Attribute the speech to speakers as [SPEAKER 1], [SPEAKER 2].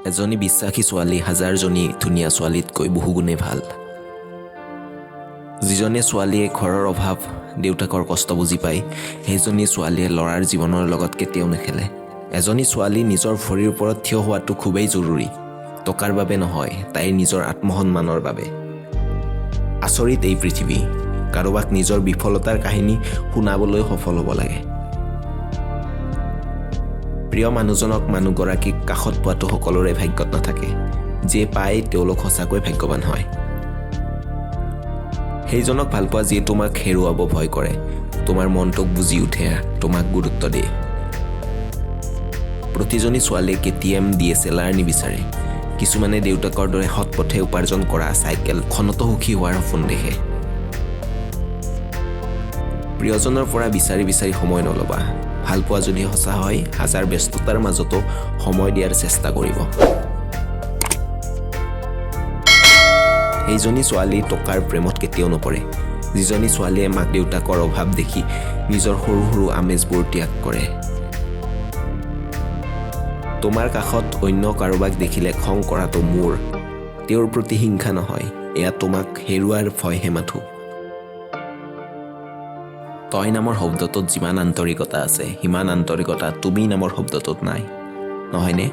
[SPEAKER 1] এজনী বিশ্বাসী ছোৱালী হাজাৰজনী ধুনীয়া ছোৱালীতকৈ বহুগুণে ভাল। যিজনী ছোৱালীয়ে ঘৰৰ অভাৱ দেউতাকৰ কষ্ট বুজি পায়, সেইজনী ছোৱালীয়ে ল'ৰাৰ জীৱনৰ লগত কেতিয়াও নেখেলে। এজনী ছোৱালী নিজৰ ভৰিৰ ওপৰত থিয় হোৱাটো খুবেই জৰুৰী। টকাৰ বাবে নহয়, তাইৰ নিজৰ আত্মসন্মানৰ বাবে। আচৰিত এই পৃথিৱী, কাৰোবাক নিজৰ বিফলতাৰ কাহিনী শুনাবলৈ সফল হ'ব লাগে। প্ৰিয় মানুহজনক মানুহগৰাকীক কাষত পোৱাটো সকলোৰে ভাগ্যত নাথাকে। যিয়ে পায় তেওঁলোক সঁচাকৈ ভাগ্যৱান হয়। সেইজনক ভাল পোৱা যিয়ে তোমাক হেৰুৱাব ভয় কৰে, তোমাৰ মনটোক বুজি উঠে, তোমাক গুৰুত্ব দিয়ে। প্ৰতিজনী ছোৱালীয়ে KTM DSLR নিবিচাৰে। কিছুমানে দেউতাকৰ দৰে সৎ পথে উপাৰ্জন কৰা চাইকেলখনতো সুখী হোৱাৰ সপোন দেখে। প্ৰিয়জনৰ পৰা বিচাৰি বিচাৰি সময় নল'বা। ভাল পোৱা যদি সঁচা হয়, হাজাৰ ব্যস্ততাৰ মাজতো সময় দিয়াৰ চেষ্টা কৰিব। সেইজনী ছোৱালী টকাৰ প্ৰেমত কেতিয়াও নপৰে, যিজনী ছোৱালীয়ে মাক দেউতাকৰ অভাৱ দেখি নিজৰ সৰু সৰু আমেজবোৰ ত্যাগ কৰে। তোমাৰ কাষত অন্য কাৰোবাক দেখিলে খং কৰাটো মোৰ, তেওঁৰ প্ৰতি হিংসা নহয়, এয়া তোমাক হেৰুৱাৰ ভয়হে মাথো। তই নামৰ শব্দটোত যিমান আন্তৰিকতা আছে, সিমান আন্তৰিকতা তুমি নামৰ শব্দটোত নাই, নহয়নে?